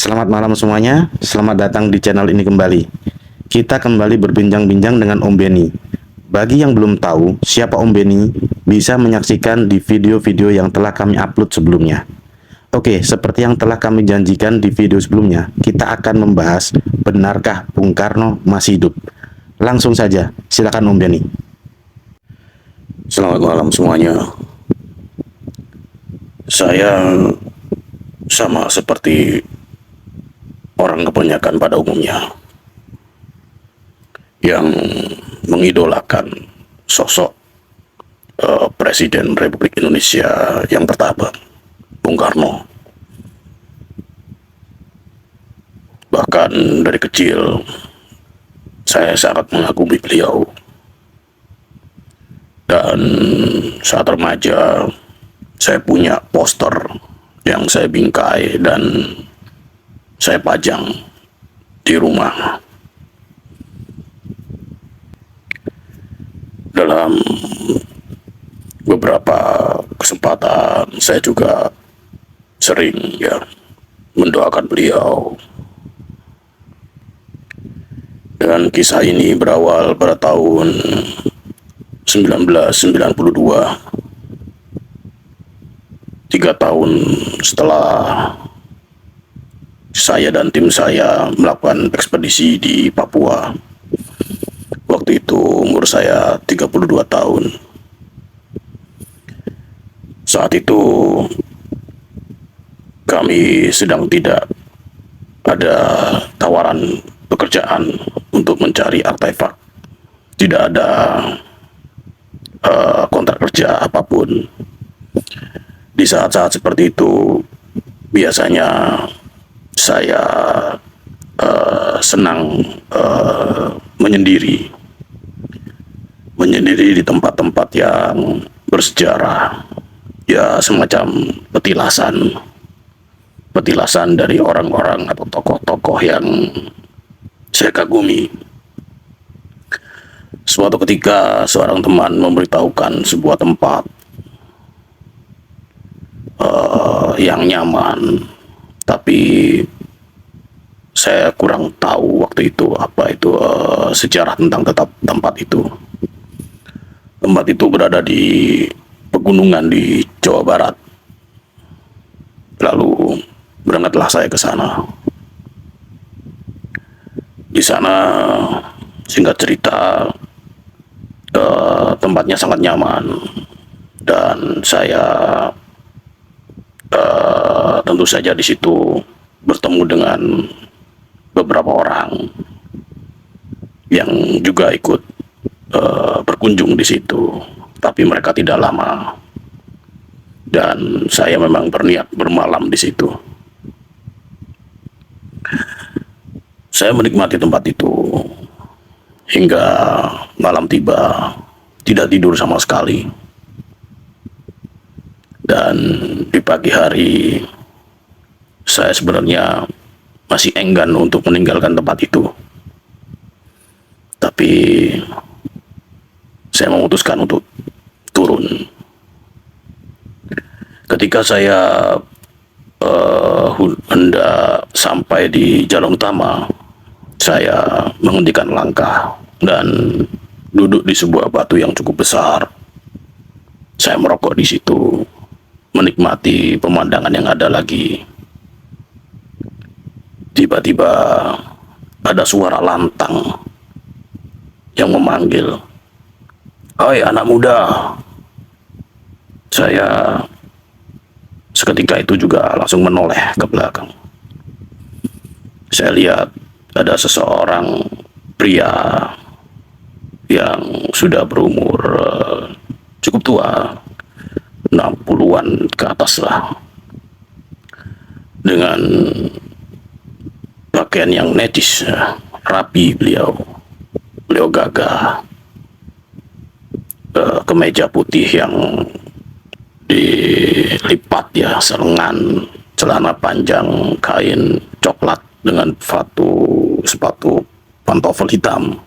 Selamat malam semuanya, selamat datang di channel ini kembali. Kita kembali berbincang-bincang dengan Om Benny. Bagi yang belum tahu siapa Om Benny, bisa menyaksikan di video-video yang telah kami upload sebelumnya. Oke, seperti yang telah kami janjikan di video sebelumnya, kita akan membahas benarkah Bung Karno masih hidup. Langsung saja, silakan Om Benny. Selamat malam semuanya. Saya sama seperti orang kebanyakan pada umumnya yang mengidolakan sosok Presiden Republik Indonesia yang pertama, Bung Karno. Bahkan dari kecil saya sangat mengagumi beliau. Dan saat remaja saya punya poster yang saya bingkai dan saya pajang di rumah. Dalam beberapa kesempatan saya juga sering mendoakan beliau. Dan kisah ini berawal pada tahun 1992, 3 tahun setelah saya dan tim saya melakukan ekspedisi di Papua. Waktu itu umur saya 32 tahun. Saat itu kami sedang tidak ada tawaran pekerjaan untuk mencari artefak. Tidak ada kontrak kerja apapun. Di saat-saat seperti itu biasanya saya senang menyendiri di tempat-tempat yang bersejarah, ya semacam petilasan dari orang-orang atau tokoh-tokoh yang saya kagumi. Suatu ketika seorang teman memberitahukan sebuah tempat yang nyaman, tapi saya kurang tahu waktu itu apa itu sejarah tentang tempat itu. Tempat itu berada di pegunungan di Jawa Barat. Lalu berangkatlah saya ke sana. Di sana, singkat cerita, tempatnya sangat nyaman dan saya tentu saja di situ bertemu dengan beberapa orang yang juga ikut berkunjung di situ, tapi mereka tidak lama dan saya memang berniat bermalam di situ. Saya menikmati tempat itu hingga malam tiba, tidak tidur sama sekali. Dan di pagi hari saya sebenarnya masih enggan untuk meninggalkan tempat itu. Tapi saya memutuskan untuk turun. Ketika saya hendak sampai di jalan utama, saya menghentikan langkah dan duduk di sebuah batu yang cukup besar. Saya merokok di situ, menikmati pemandangan yang ada lagi. Tiba-tiba ada suara lantang yang memanggil, "Hai anak muda." Saya seketika itu juga langsung menoleh ke belakang. Saya lihat ada seseorang pria yang sudah berumur cukup tua, 60-an ke atas lah, dengan pakaian yang necis, rapi. Beliau gagah, kemeja putih yang dilipat selengan, celana panjang kain coklat dengan sepatu pantofel hitam.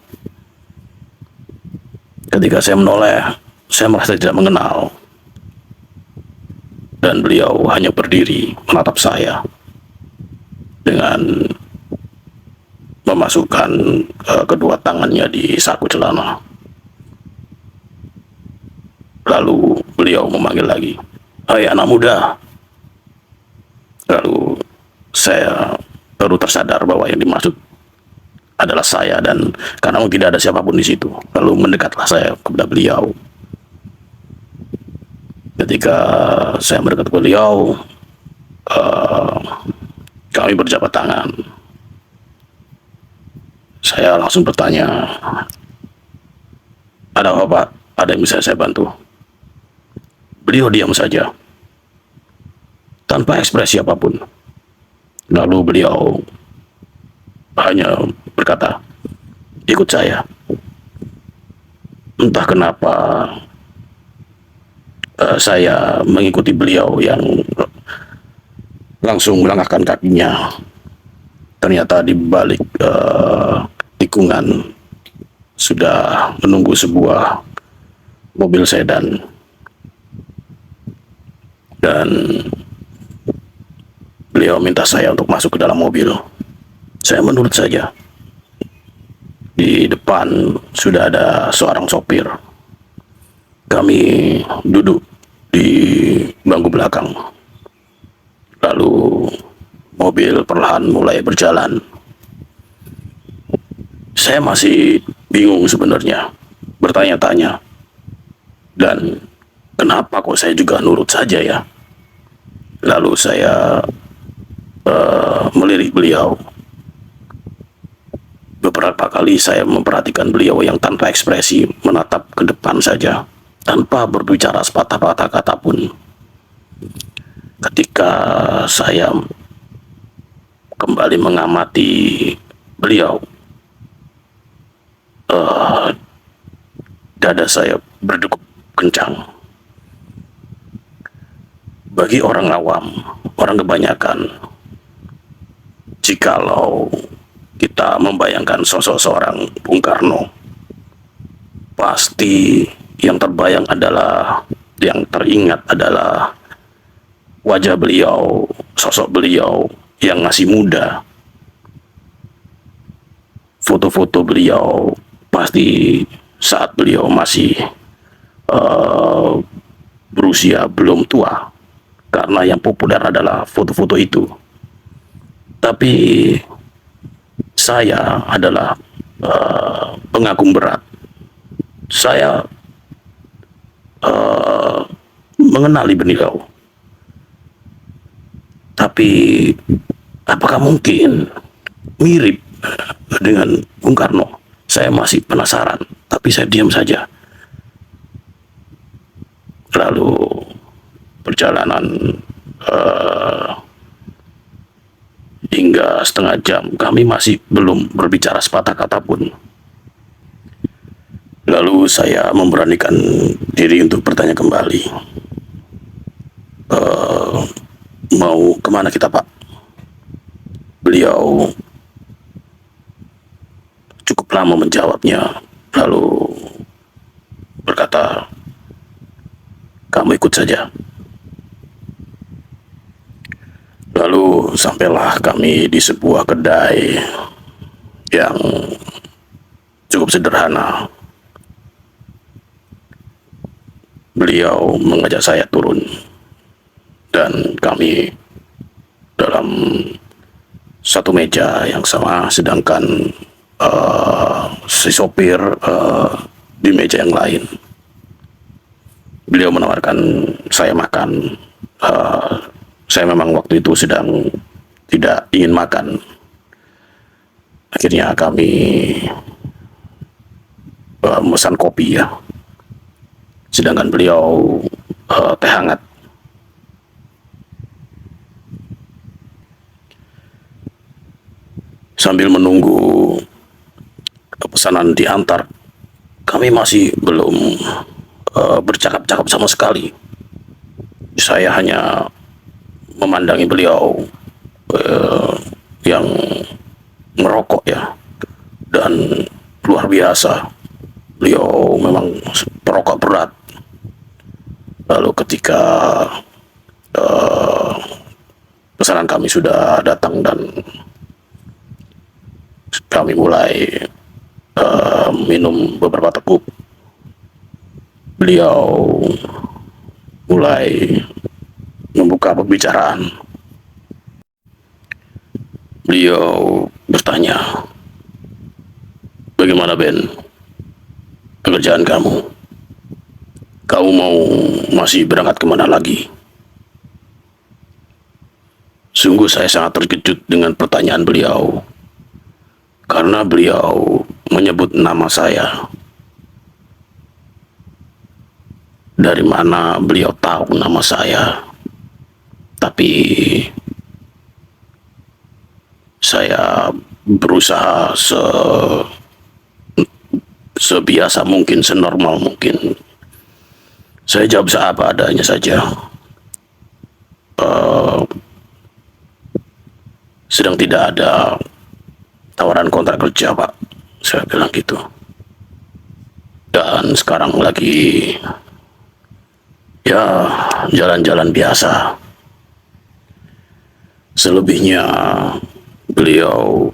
Ketika saya menoleh, saya merasa tidak mengenal. Dan beliau hanya berdiri menatap saya. dengan memasukkan kedua tangannya di saku celana. Lalu beliau memanggil lagi, "Hai anak muda." Lalu saya baru tersadar bahwa yang dimaksud adalah saya, dan karena tidak ada siapapun di situ, lalu mendekatlah saya kepada beliau. Ketika saya mendekat ke beliau, kami berjabat tangan. Saya langsung bertanya, "Ada apa, Pak? Ada yang bisa saya bantu?" Beliau diam saja, tanpa ekspresi apapun. Lalu beliau hanya berkata, "Ikut saya." Entah kenapa saya mengikuti beliau yang langsung melangkahkan kakinya. Ternyata di balik tikungan sudah menunggu sebuah mobil sedan, dan beliau minta saya untuk masuk ke dalam mobil. Saya menurut saja. Di depan sudah ada seorang sopir. Kami duduk di bangku belakang. Lalu mobil perlahan mulai berjalan. Saya masih bingung sebenarnya, bertanya-tanya. Dan kenapa kok saya juga nurut saja ya? Lalu saya melirik beliau. Beberapa kali saya memperhatikan beliau yang tanpa ekspresi menatap ke depan saja, tanpa berbicara sepatah-patah kata pun. Ketika saya kembali mengamati beliau, dada saya berdegup kencang. Bagi orang awam, orang kebanyakan, jikalau kita membayangkan sosok seorang Bung Karno, pasti yang terbayang adalah, yang teringat adalah wajah beliau, sosok beliau yang masih muda. Foto-foto beliau pasti saat beliau masih berusia belum tua, karena yang populer adalah foto-foto itu. Tapi saya adalah pengagum berat. Saya mengenali beliau. Tapi apakah mungkin mirip dengan Bung Karno? Saya masih penasaran, tapi saya diam saja. Lalu perjalanan hingga setengah jam kami masih belum berbicara sepatah kata pun. Lalu saya memberanikan diri untuk bertanya kembali, "Mau kemana kita, Pak?" Beliau cukup lama menjawabnya, lalu berkata, "Kamu ikut saja." Lalu sampailah kami di sebuah kedai yang cukup sederhana. Beliau mengajak saya turun, dan kami dalam satu meja yang sama, sedangkan si sopir di meja yang lain. Beliau menawarkan saya makan. Saya memang waktu itu sedang tidak ingin makan. Akhirnya kami memesan kopi ya, sedangkan beliau teh hangat. Sambil menunggu pesanan diantar, kami masih belum bercakap-cakap sama sekali. Saya hanya memandangi beliau yang merokok ya, dan luar biasa, beliau memang perokok berat. Lalu ketika pesanan kami sudah datang dan kami mulai minum beberapa teguk. Beliau mulai membuka pembicaraan. Beliau bertanya, "Bagaimana Ben, pekerjaan kamu? Kamu mau masih berangkat kemana lagi?" Sungguh saya sangat terkejut dengan pertanyaan beliau, karena beliau menyebut nama saya. Dari mana beliau tahu nama saya? Tapi saya berusaha sebiasa mungkin, senormal mungkin. Saya jawab apa adanya saja. Sedang tidak ada tawaran kontrak kerja, Pak. Saya bilang gitu. Dan sekarang lagi ya jalan-jalan biasa. Selebihnya beliau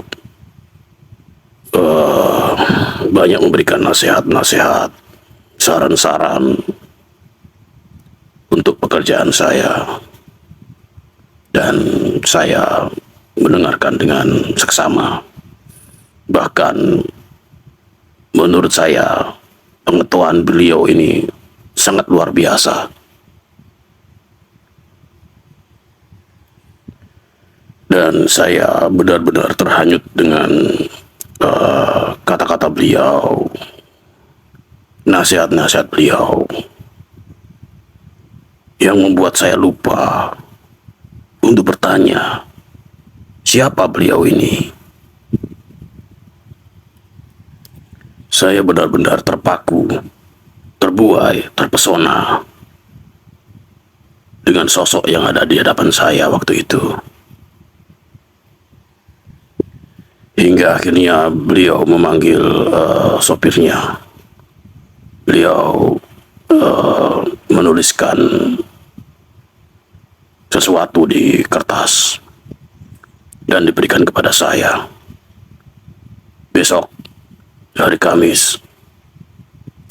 banyak memberikan nasihat-nasihat, saran-saran untuk pekerjaan saya, dan saya mendengarkan dengan seksama. Bahkan menurut saya pengetahuan beliau ini sangat luar biasa. Dan saya benar-benar terhanyut dengan kata-kata beliau, nasihat-nasihat beliau, yang membuat saya lupa untuk bertanya, siapa beliau ini? Saya benar-benar terpaku, terbuai, terpesona dengan sosok yang ada di hadapan saya waktu itu. Hingga akhirnya beliau memanggil sopirnya. Beliau menuliskan sesuatu di kertas dan diberikan kepada saya. "Besok hari Kamis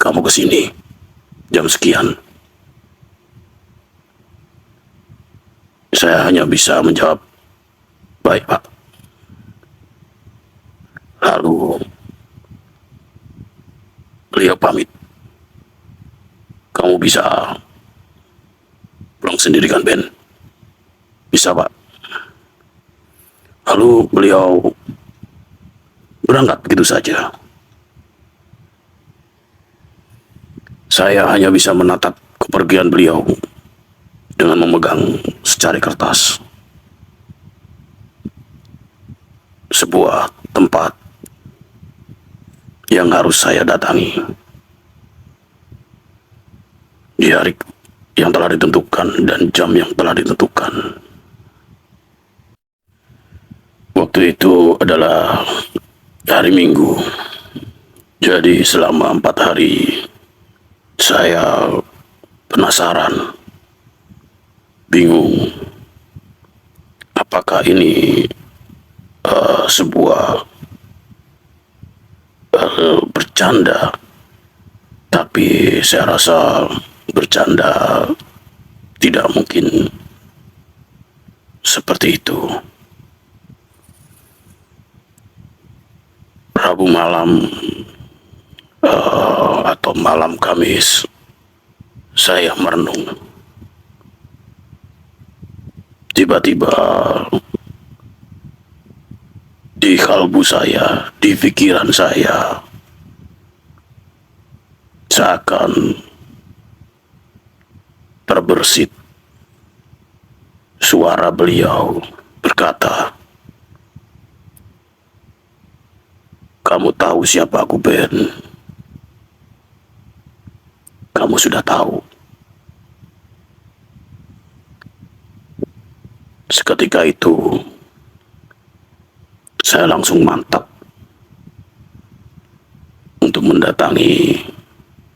kamu ke sini jam sekian." Saya hanya bisa menjawab, "Baik, Pak." Lalu beliau pamit. "Kamu bisa pulang sendiri kan, Ben?" "Bisa, Pak." Lalu beliau berangkat begitu saja. Saya hanya bisa menatap kepergian beliau dengan memegang secari kertas. Sebuah tempat yang harus saya datangi di hari yang telah ditentukan dan jam yang telah ditentukan. Waktu itu adalah hari Minggu. Jadi selama 4 hari saya penasaran, bingung, apakah ini sebuah bercanda. Tapi saya rasa bercanda tidak mungkin seperti itu. Rabu malam atau malam Kamis, saya merenung. Tiba-tiba di kalbu saya, di pikiran saya, seakan terbersit suara beliau berkata, "Kamu tahu siapa aku, Ben? Kamu sudah tahu." Seketika itu, saya langsung mantap untuk mendatangi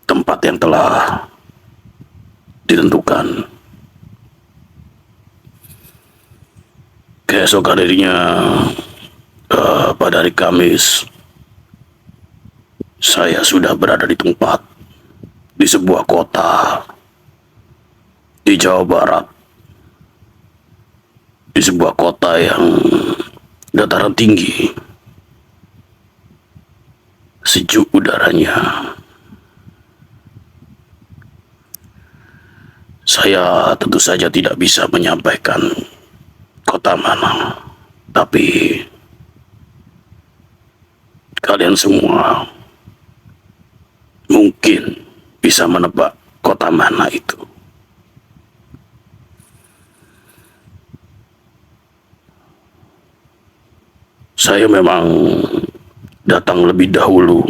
tempat yang telah ditentukan. Keesok harinya, pada hari Kamis, saya sudah berada di tempat di sebuah kota di Jawa Barat, di sebuah kota yang dataran tinggi, sejuk udaranya. Saya tentu saja tidak bisa menyampaikan kota mana, tapi kalian semua mungkin bisa menebak kota mana itu. Saya memang datang lebih dahulu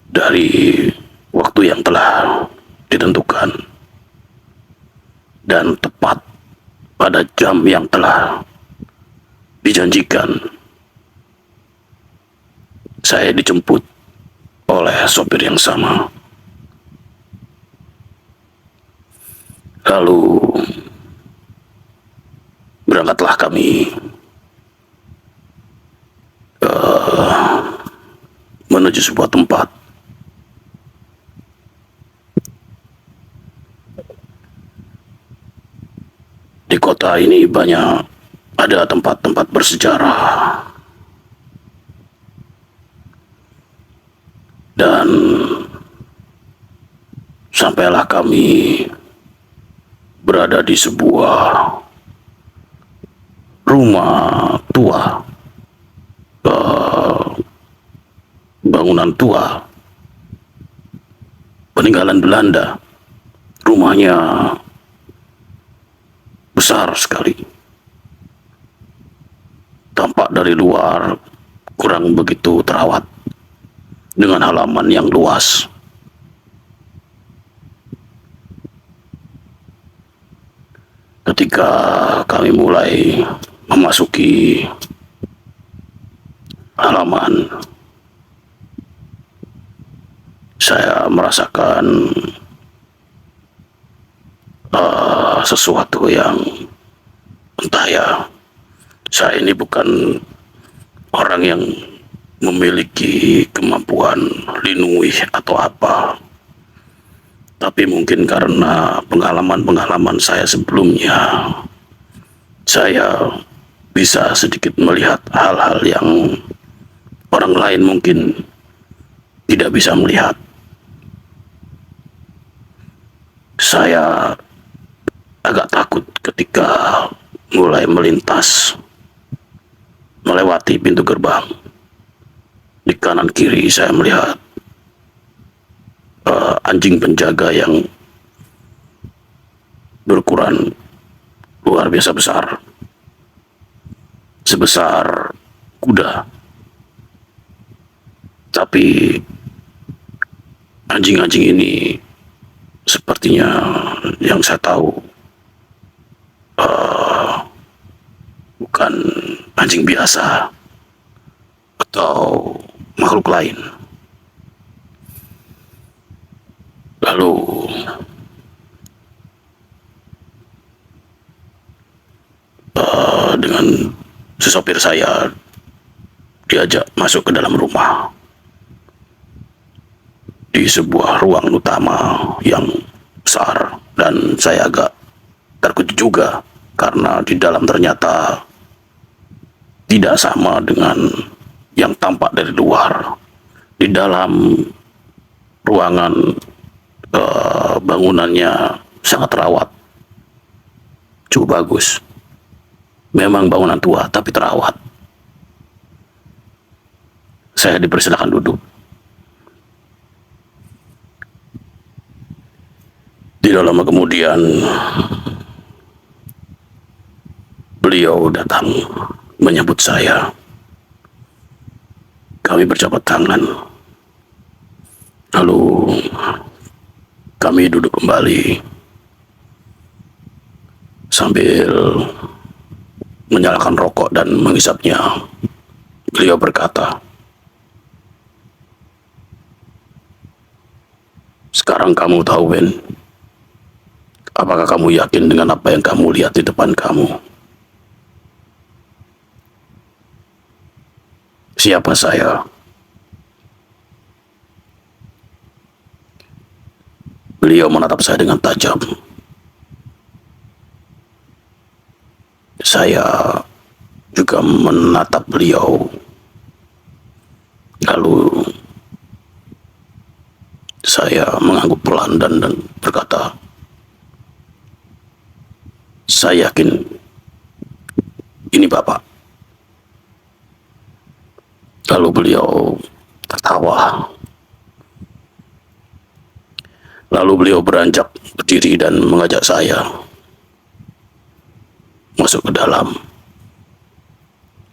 dari waktu yang telah ditentukan dan tepat pada jam yang telah dijanjikan. Saya dijemput oleh sopir yang sama. Lalu berangkatlah kami menuju sebuah tempat. Di kota ini banyak ada tempat-tempat bersejarah, dan sampailah kami berada di sebuah rumah tua, bangunan tua peninggalan Belanda. Rumahnya besar sekali, tampak dari luar kurang begitu terawat, dengan halaman yang luas. Ketika kami mulai memasuki halaman, saya merasakan sesuatu yang entah ya. Saya ini bukan orang yang memiliki kemampuan linguih atau apa, tapi mungkin karena pengalaman-pengalaman saya sebelumnya, saya bisa sedikit melihat hal-hal yang orang lain mungkin tidak bisa melihat. Saya agak takut ketika mulai melintas, melewati pintu gerbang. Di kanan kiri saya melihat anjing penjaga yang berukuran luar biasa besar, sebesar kuda. Tapi anjing-anjing ini sepertinya, yang saya tahu, bukan anjing biasa atau makhluk lain. Lalu dengan si sopir saya diajak masuk ke dalam rumah, di sebuah ruang utama yang besar, dan saya agak terkejut juga karena di dalam ternyata tidak sama dengan yang tampak dari luar. Di dalam ruangan, bangunannya sangat terawat, cukup bagus. Memang bangunan tua tapi terawat. Saya dipersilakan duduk. Tidak lama kemudian beliau datang menyambut saya. Kami berjabat tangan, lalu kami duduk kembali sambil menyalakan rokok dan menghisapnya. Beliau berkata, "Sekarang kamu tahu, Ben. Apakah kamu yakin dengan apa yang kamu lihat di depan kamu?" siapa saya. Beliau menatap saya dengan tajam. Saya juga menatap beliau. Lalu saya mengangguk pelan dan berkata, saya yakin ini Bapak. Lalu beliau tertawa. Lalu beliau beranjak berdiri dan mengajak saya masuk ke dalam.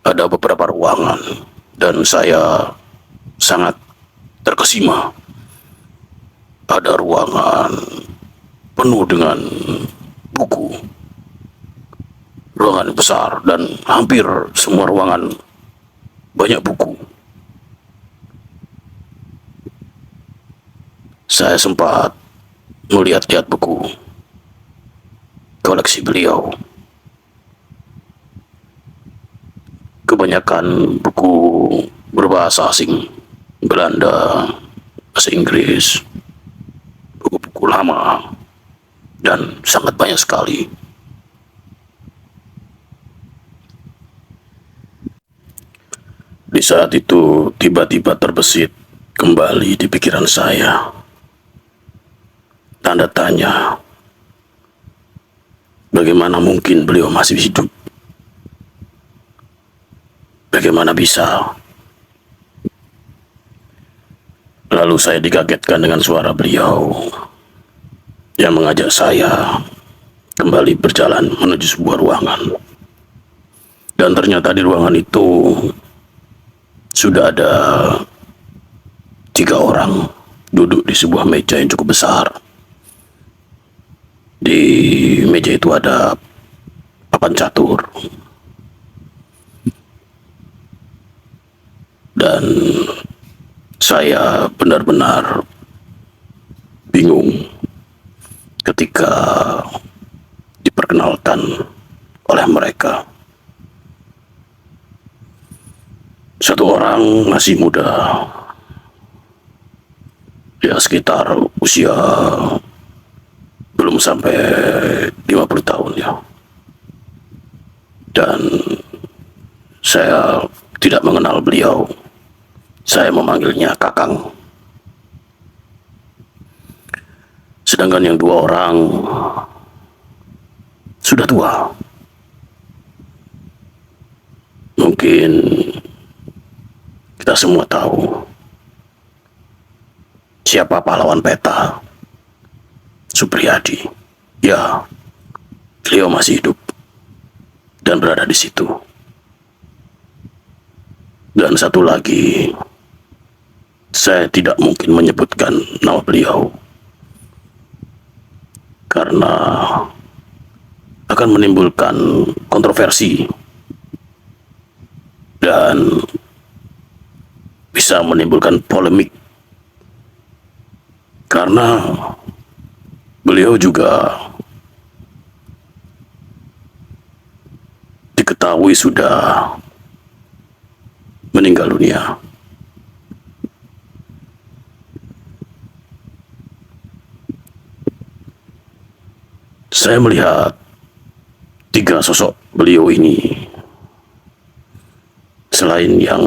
Ada beberapa ruangan dan saya sangat terkesima. Ada ruangan penuh dengan buku. Ruangan besar dan hampir semua ruangan banyak buku. Saya sempat melihat-lihat buku koleksi beliau. Kebanyakan buku berbahasa asing, Belanda, bahasa Inggris, buku-buku lama, dan sangat banyak sekali. Di saat itu tiba-tiba terbesit kembali di pikiran saya tanda tanya, bagaimana mungkin beliau masih hidup? Bagaimana bisa? Lalu saya dikagetkan dengan suara beliau yang mengajak saya kembali berjalan menuju sebuah ruangan. Dan ternyata di ruangan itu sudah ada 3 orang duduk di sebuah meja yang cukup besar. Di meja itu ada papan catur. Dan saya benar-benar bingung ketika diperkenalkan oleh mereka. Satu orang masih muda, ya sekitar usia belum sampai 50 tahun ya. Dan saya tidak mengenal beliau. Saya memanggilnya Kakang. Sedangkan yang 2 orang sudah tua. Mungkin kita semua tahu siapa pahlawan peta. Supriyadi. Ya, beliau masih hidup dan berada di situ. Dan satu lagi, saya tidak mungkin menyebutkan nama beliau karena akan menimbulkan kontroversi dan bisa menimbulkan polemik karena beliau juga diketahui sudah meninggal dunia. Saya melihat 3 sosok beliau ini. Selain yang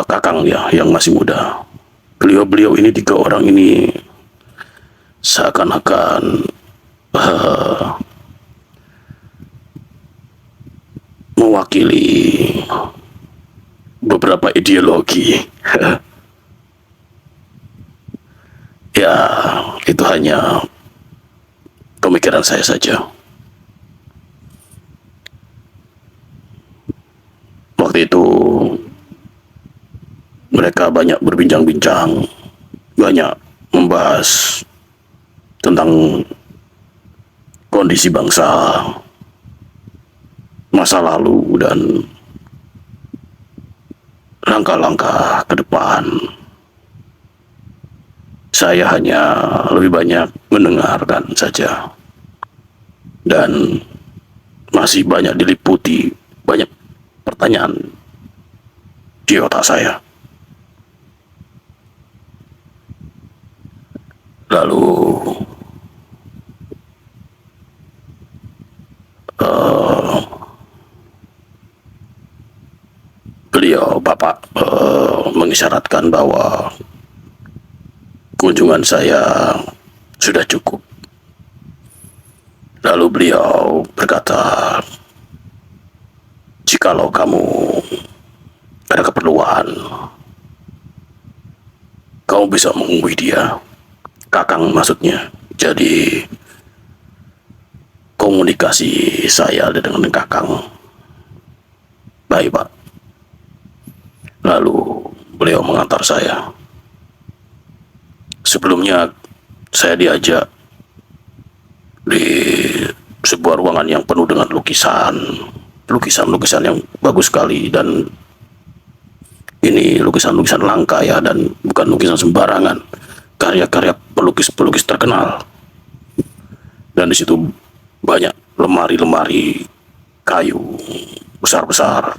Kakang ya, yang masih muda. Beliau-beliau ini 3 orang ini seakan-akan mewakili beberapa ideologi. Ya, itu hanya pemikiran saya saja. Waktu itu mereka banyak berbincang-bincang, banyak membahas tentang kondisi bangsa, masa lalu, dan langkah-langkah ke depan. Saya hanya lebih banyak mendengarkan saja. Dan masih banyak diliputi banyak pertanyaan di otak saya. Lalu beliau Bapak mengisyaratkan bahwa kunjungan saya sudah cukup. Lalu beliau berkata, jikalau kamu ada keperluan, kamu bisa menghubungi dia. Kakang maksudnya. Jadi komunikasi saya dengan Kakang. Baik, Pak. Lalu beliau mengantar saya. Sebelumnya saya diajak di sebuah ruangan yang penuh dengan lukisan yang bagus sekali, dan ini lukisan-lukisan langka ya, dan bukan lukisan sembarangan, karya-karya pelukis-pelukis terkenal. Dan di situ banyak lemari-lemari kayu besar-besar,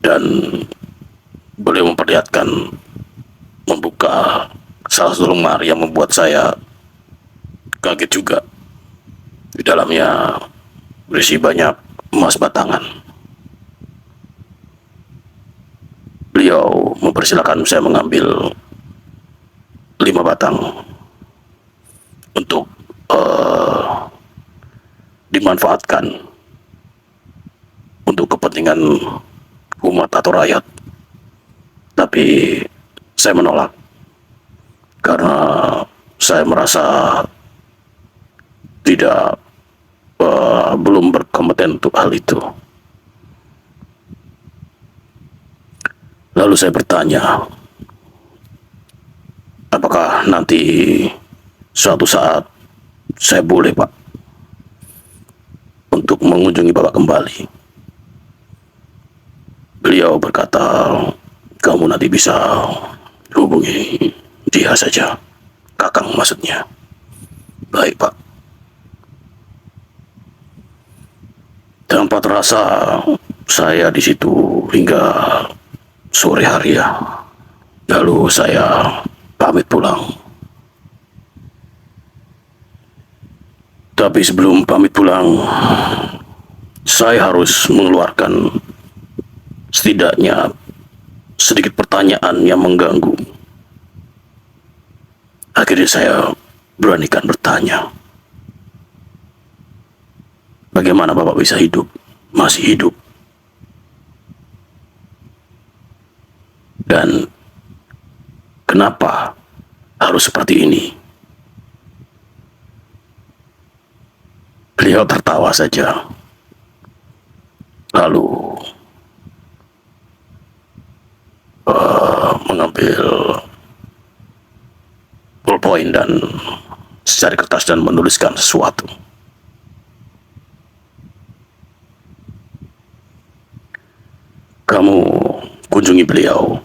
dan beliau memperlihatkan membuka salah satu lemari yang membuat saya kaget juga. Di dalamnya berisi banyak emas batangan. Beliau mempersilahkan saya mengambil 5 batang untuk dimanfaatkan untuk kepentingan umat atau rakyat. Tapi saya menolak karena saya merasa tidak belum berkompeten untuk hal itu. Lalu saya bertanya, apakah nanti suatu saat saya boleh, Pak, untuk mengunjungi Bapak kembali? Beliau berkata, kamu nanti bisa hubungi dia saja. Kakang maksudnya. Baik, Pak. Tanpa terasa saya di situ hingga sore hari ya. Lalu saya pamit pulang. Tapi sebelum pamit pulang, saya harus mengeluarkan setidaknya sedikit pertanyaan yang mengganggu. Akhirnya saya beranikan bertanya, bagaimana Bapak bisa hidup, masih hidup? Dan kenapa harus seperti ini? Beliau tertawa saja. Lalu mengambil ballpoint dan secari kertas dan menuliskan sesuatu. Kamu kunjungi beliau.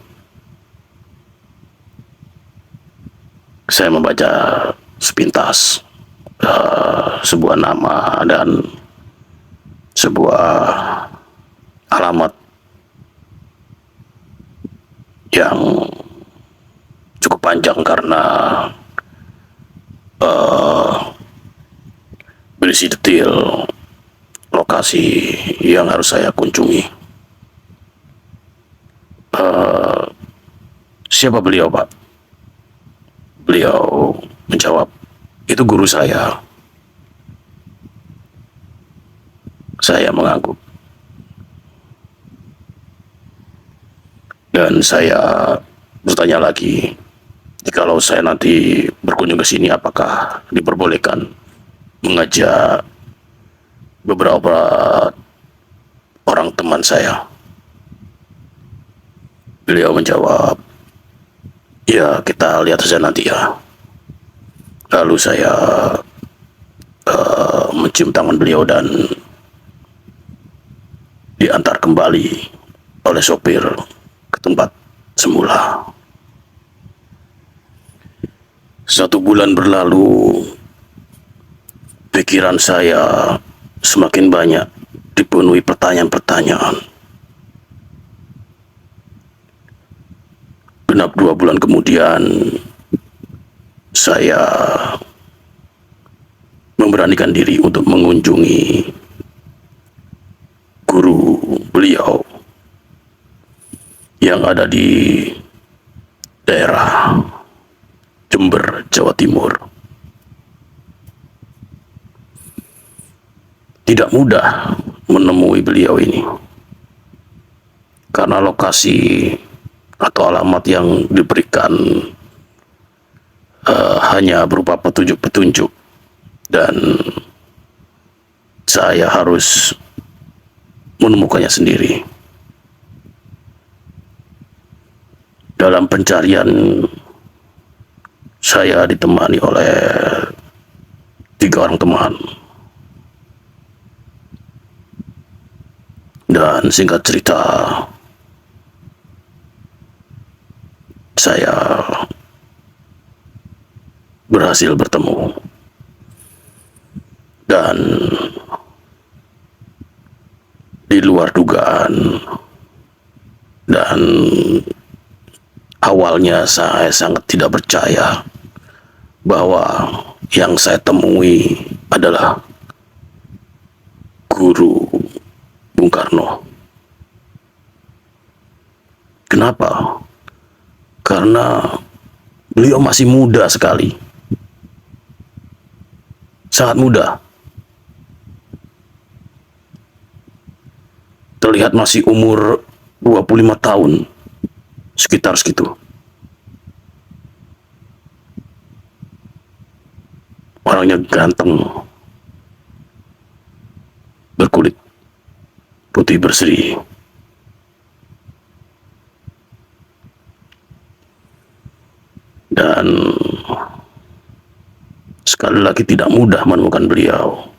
Saya membaca sepintas sebuah nama dan sebuah alamat yang cukup panjang karena berisi detail lokasi yang harus saya kunjungi. Siapa beliau, Pak? Beliau menjawab, itu guru saya. Saya mengangguk. Dan saya bertanya lagi, jikalau saya nanti berkunjung ke sini, apakah diperbolehkan mengajak beberapa orang teman saya? Beliau menjawab, ya kita lihat saja nanti ya. Lalu saya mencium tangan beliau dan diantar kembali oleh sopir ke tempat semula. 1 bulan berlalu, pikiran saya semakin banyak dipenuhi pertanyaan-pertanyaan. genap 2 bulan kemudian, saya memberanikan diri untuk mengunjungi guru beliau yang ada di daerah Jember, Jawa Timur. Tidak mudah menemui beliau ini, karena lokasi atau alamat yang diberikan hanya berupa petunjuk-petunjuk, dan saya harus menemukannya sendiri. Dalam pencarian, saya ditemani oleh 3 orang teman. Dan singkat cerita, saya berhasil bertemu. Dan di luar dugaan, dan awalnya saya sangat tidak percaya bahwa yang saya temui adalah guru Bung Karno. Kenapa? Karena beliau masih muda sekali. Sangat muda. Terlihat masih umur 25 tahun. Sekitar segitu. Orangnya ganteng, berkulit putih berseri. Dan sekali lagi tidak mudah menemukan beliau.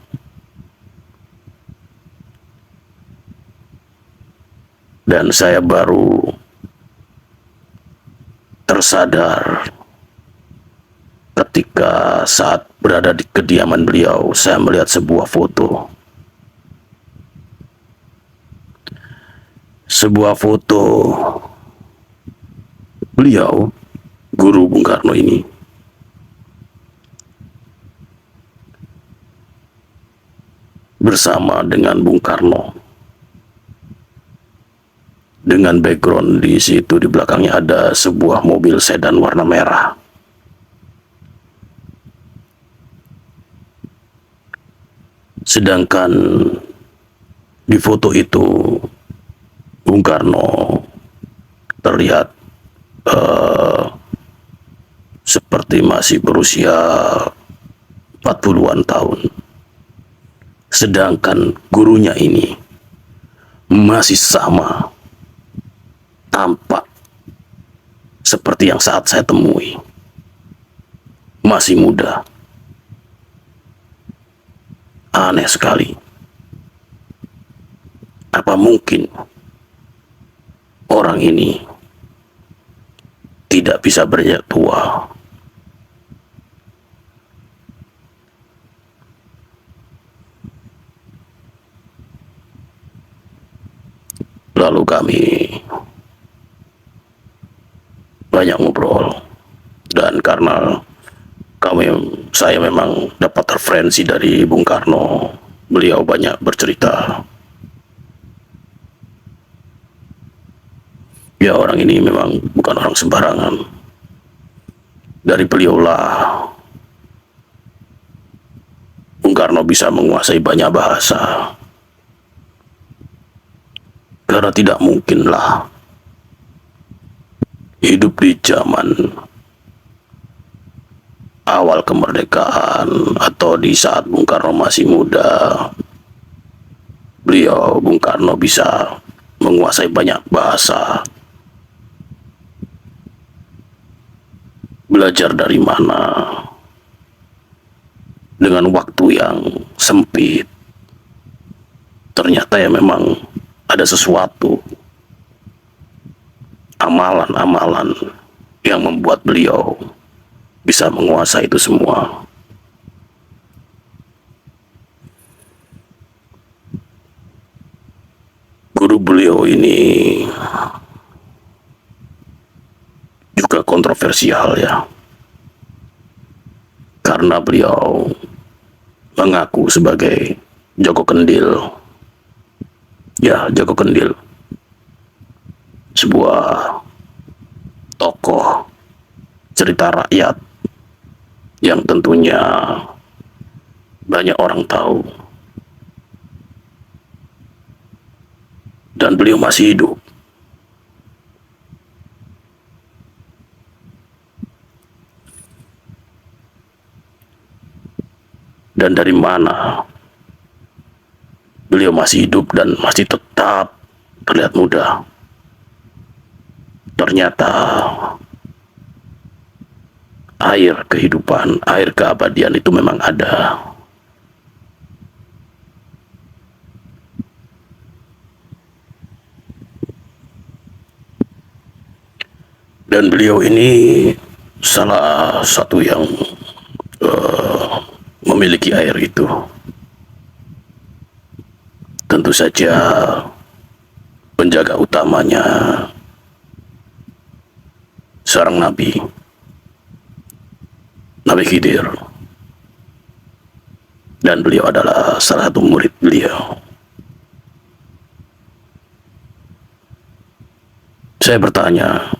Dan saya baru tersadar ketika saat berada di kediaman beliau, saya melihat sebuah foto. Sebuah foto beliau, guru Bung Karno ini, bersama dengan Bung Karno. Dengan background di situ, di belakangnya ada sebuah mobil sedan warna merah. Sedangkan di foto itu Bung Karno terlihat seperti masih berusia 40-an tahun. Sedangkan gurunya ini masih sama, tampak seperti yang saat saya temui. Masih muda. Aneh sekali. Apa mungkin orang ini tidak bisa beranjak tua? Lalu kami banyak ngobrol, dan karena saya memang dapat referensi dari Bung Karno, beliau banyak bercerita. Ya, orang ini memang bukan orang sembarangan. Dari beliaulah Bung Karno bisa menguasai banyak bahasa. Karena tidak mungkinlah hidup di zaman awal kemerdekaan atau di saat Bung Karno masih muda, Bung Karno bisa menguasai banyak bahasa. Belajar dari mana? Dengan waktu yang sempit. Ternyata ya memang ada sesuatu, amalan-amalan yang membuat beliau bisa menguasai itu semua. Guru beliau ini kontroversial ya, karena beliau mengaku sebagai Joko Kendil. Ya, Joko Kendil, sebuah tokoh cerita rakyat yang tentunya banyak orang tahu, dan beliau masih hidup. Dan dari mana beliau masih hidup dan masih tetap terlihat muda? Ternyata air kehidupan, air keabadian itu memang ada. Dan beliau ini salah satu yang memiliki air itu. Tentu saja penjaga utamanya seorang nabi, Nabi Khidir. Dan beliau adalah salah satu murid beliau. Saya bertanya,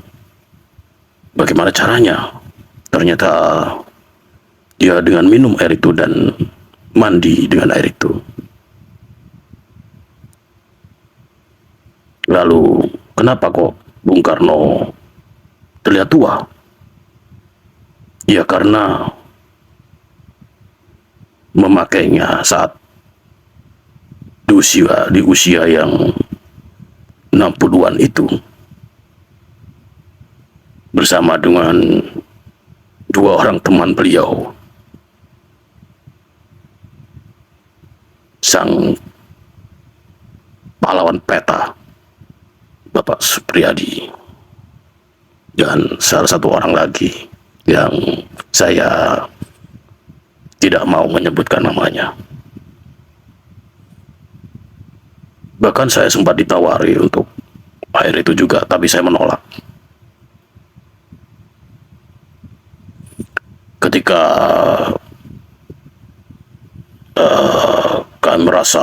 bagaimana caranya? Ternyata dia dengan minum air itu dan mandi dengan air itu. Lalu, kenapa kok Bung Karno terlihat tua? Ya karena memakainya saat di usia yang 60-an itu, bersama dengan dua orang teman beliau, sang pahlawan peta Bapak Supriyadi, dan salah satu orang lagi yang saya tidak mau menyebutkan namanya. Bahkan saya sempat ditawari untuk air itu juga, tapi saya menolak. Ketika kami merasa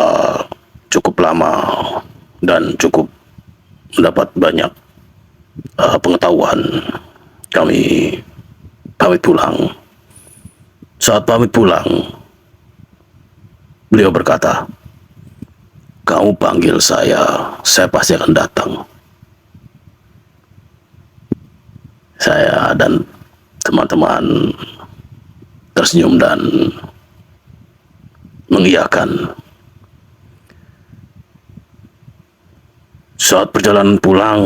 cukup lama dan cukup mendapat banyak pengetahuan, kami pamit pulang. Saat pamit pulang, beliau berkata, "Kamu panggil saya pasti akan datang." Saya dan teman-teman tersenyum dan mengiyakan. Saat perjalanan pulang,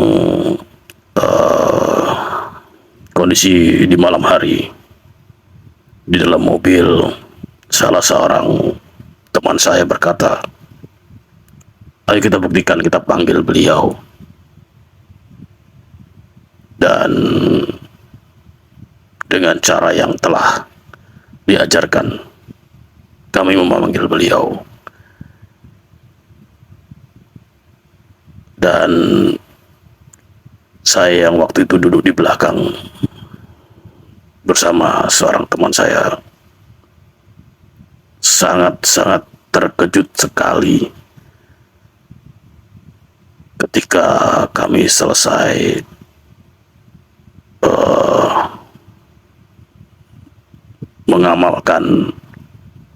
kondisi di malam hari, di dalam mobil, salah seorang teman saya berkata, "Ayo kita buktikan, kita panggil beliau." Dan dengan cara yang telah diajarkan, kami memanggil beliau. Dan saya yang waktu itu duduk di belakang bersama seorang teman saya, sangat-sangat terkejut sekali ketika kami selesai mengamalkan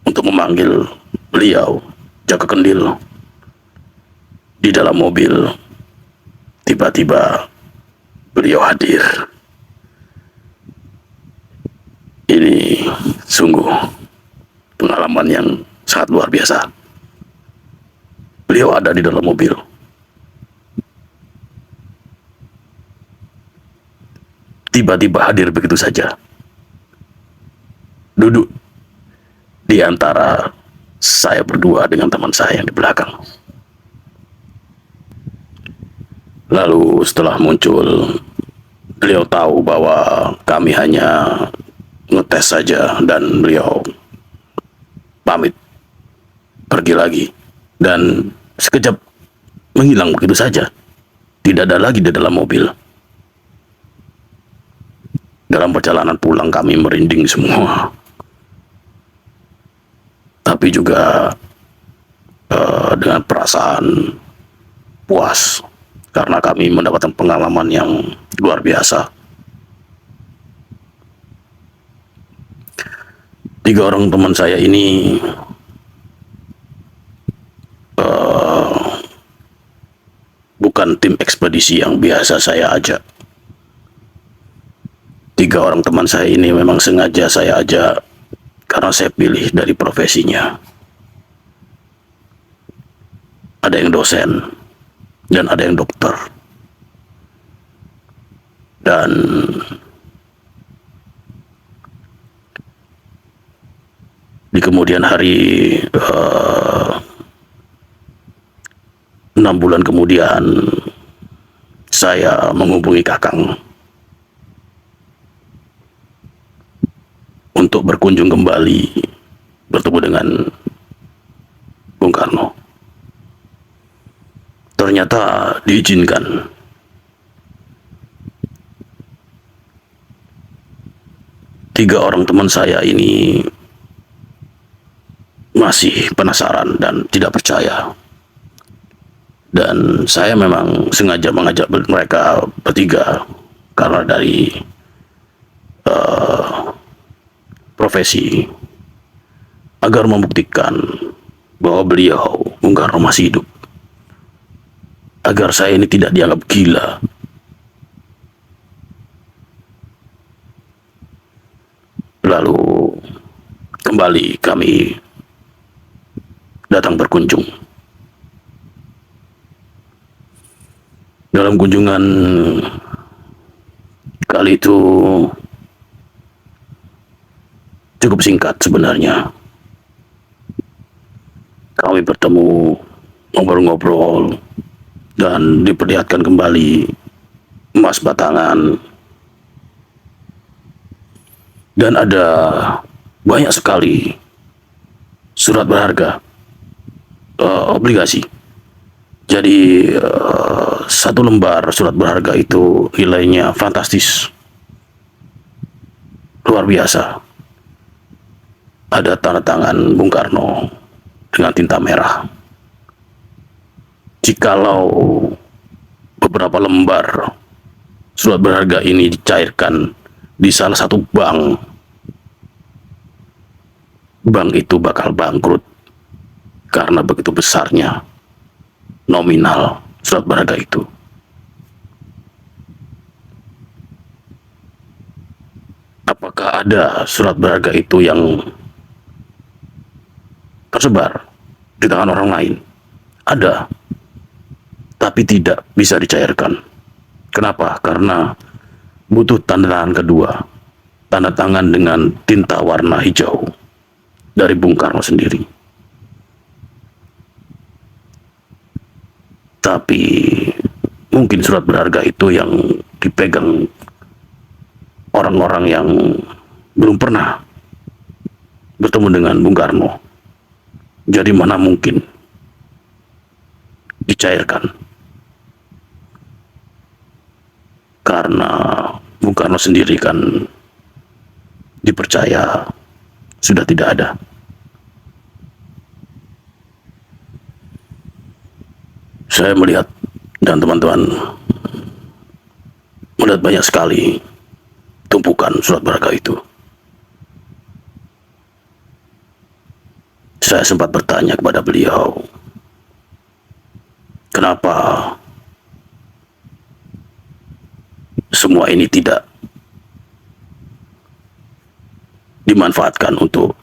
untuk memanggil beliau, Joko Kendil, di dalam mobil. Tiba-tiba beliau hadir. Ini sungguh pengalaman yang sangat luar biasa. Beliau ada di dalam mobil. Tiba-tiba hadir begitu saja. Duduk di antara saya berdua dengan teman saya yang di belakang. Lalu setelah muncul, beliau tahu bahwa kami hanya ngetes saja, dan beliau pamit pergi lagi, dan sekejap menghilang begitu saja. Tidak ada lagi di dalam mobil. Dalam perjalanan pulang kami merinding semua. Tapi juga dengan perasaan puas karena kami mendapatkan pengalaman yang luar biasa. 3 orang teman saya ini bukan tim ekspedisi yang biasa saya ajak. 3 orang teman saya ini memang sengaja saya ajak karena saya pilih dari profesinya. Ada yang dosen dan ada yang dokter. Dan di kemudian hari, 6 bulan kemudian, saya menghubungi Kakang untuk berkunjung kembali bertemu dengan Bung Karno. Ternyata diizinkan. Tiga orang teman saya ini masih penasaran dan tidak percaya. Dan saya memang sengaja mengajak mereka bertiga karena dari profesi, agar membuktikan bahwa beliau, Bung Karno, masih hidup. Agar saya ini tidak dianggap gila. Lalu kembali kami datang berkunjung. Dalam kunjungan kali itu cukup singkat sebenarnya. Kami bertemu, ngobrol-ngobrol, dan diperlihatkan kembali emas batangan. Dan ada banyak sekali surat berharga, obligasi. Jadi satu lembar surat berharga itu nilainya fantastis, luar biasa. Ada tanda tangan Bung Karno dengan tinta merah. Jikalau beberapa lembar surat berharga ini dicairkan di salah satu bank, bank itu bakal bangkrut karena begitu besarnya nominal surat berharga itu. Apakah ada surat berharga itu yang tersebar di tangan orang lain? Ada, tapi tidak bisa dicairkan. Kenapa? Karena butuh tanda tangan kedua, tanda tangan dengan tinta warna hijau dari Bung Karno sendiri. Tapi mungkin surat berharga itu yang dipegang orang-orang yang belum pernah bertemu dengan Bung Karno. Jadi mana mungkin dicairkan? Karena Bung Karno sendiri kan dipercaya sudah tidak ada. Saya melihat dan teman-teman melihat banyak sekali tumpukan surat berharga itu. Saya sempat bertanya kepada beliau, kenapa semua ini tidak dimanfaatkan untuk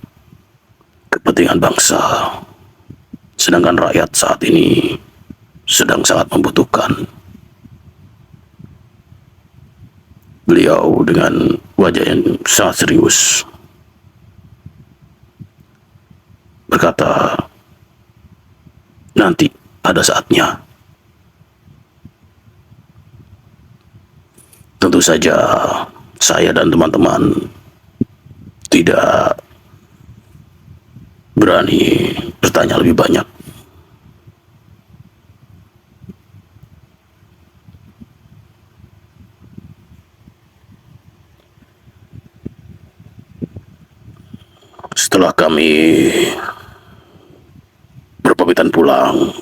kepentingan bangsa, sedangkan rakyat saat ini sedang sangat membutuhkan. Beliau dengan wajah yang sangat serius berkata, nanti ada saatnya. Tentu saja saya dan teman-teman tidak berani bertanya lebih banyak. Setelah kami berpamitan pulang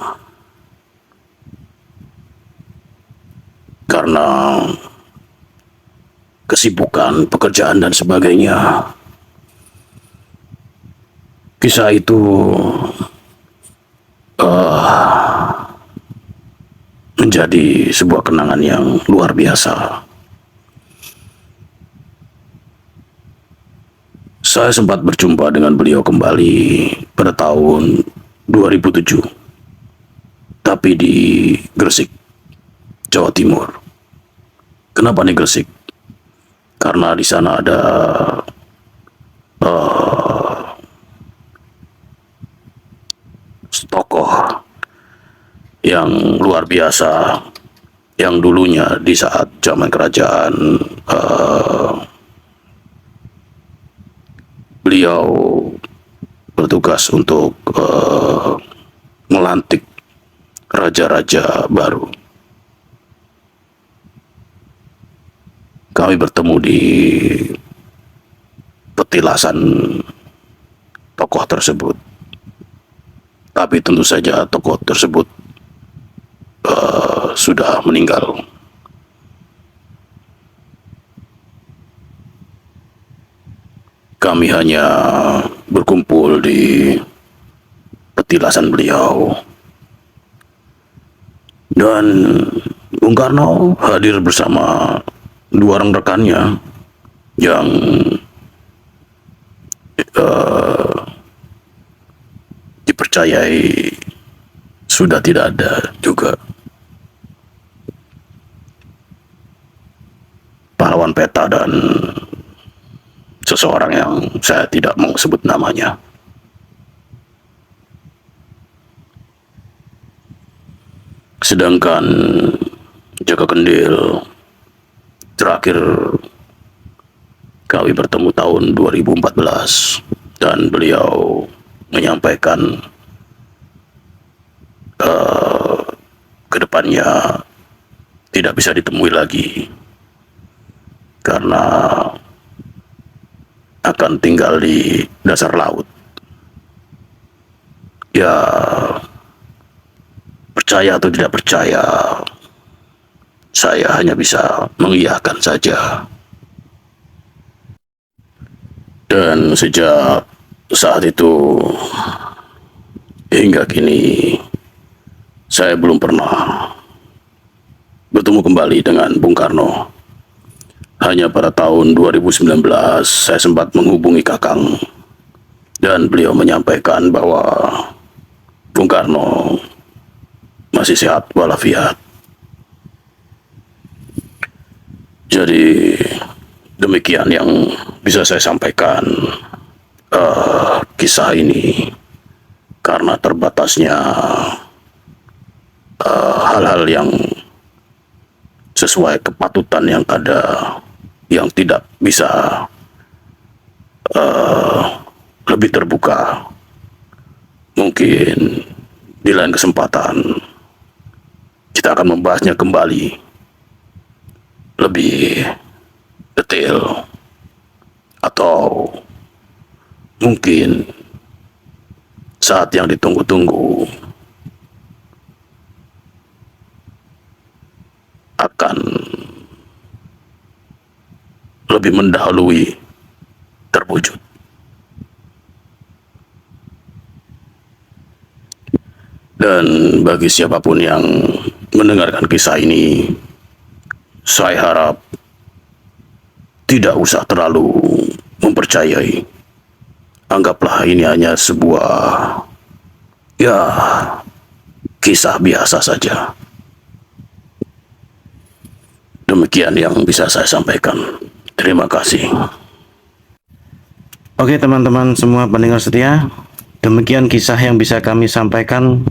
karena kesibukan pekerjaan dan sebagainya, kisah itu menjadi sebuah kenangan yang luar biasa. Saya sempat berjumpa dengan beliau kembali pada tahun 2007, tapi di Gresik, Jawa Timur. Kenapa nih Gresik? Karena di sana ada tokoh yang luar biasa yang dulunya di saat zaman kerajaan beliau bertugas untuk melantik raja-raja baru. Kami bertemu di petilasan tokoh tersebut. Tapi tentu saja tokoh tersebut sudah meninggal. Kami hanya berkumpul di petilasan beliau. Dan Bung Karno hadir bersama dua orang rekannya yang dipercayai sudah tidak ada juga. Pahlawan peta dan seseorang yang saya tidak mau sebut namanya. Sedangkan Jaka Kendil terakhir kami bertemu tahun 2014 dan beliau menyampaikan kedepannya tidak bisa ditemui lagi karena akan tinggal di dasar laut. Ya, percaya atau tidak percaya, saya hanya bisa mengiyakan saja. Dan sejak saat itu hingga kini saya belum pernah bertemu kembali dengan Bung Karno. Hanya pada tahun 2019 saya sempat menghubungi Kakang dan beliau menyampaikan bahwa Bung Karno masih sehat walafiat. Jadi demikian yang bisa saya sampaikan kisah ini, karena terbatasnya hal-hal yang sesuai kepatutan yang ada, yang tidak bisa lebih terbuka. Mungkin di lain kesempatan kita akan membahasnya kembali lebih detail, atau mungkin saat yang ditunggu-tunggu akan lebih mendahului terwujud. Dan bagi siapapun yang mendengarkan kisah ini, saya harap tidak usah terlalu mempercayai. Anggaplah ini hanya sebuah kisah biasa saja. Demikian yang bisa saya sampaikan. Terima kasih. Oke teman-teman semua pendengar setia, demikian kisah yang bisa kami sampaikan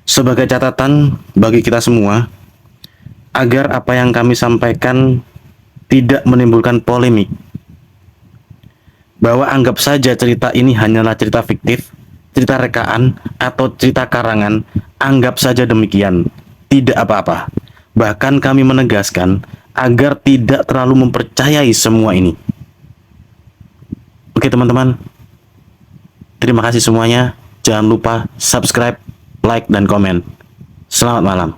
sebagai catatan bagi kita semua, agar apa yang kami sampaikan tidak menimbulkan polemik. Bahwa anggap saja cerita ini hanyalah cerita fiktif, cerita rekaan, atau cerita karangan, anggap saja demikian, tidak apa-apa. Bahkan kami menegaskan agar tidak terlalu mempercayai semua ini. Oke teman-teman, Terima kasih semuanya. Jangan lupa subscribe, like, dan komen. Selamat malam.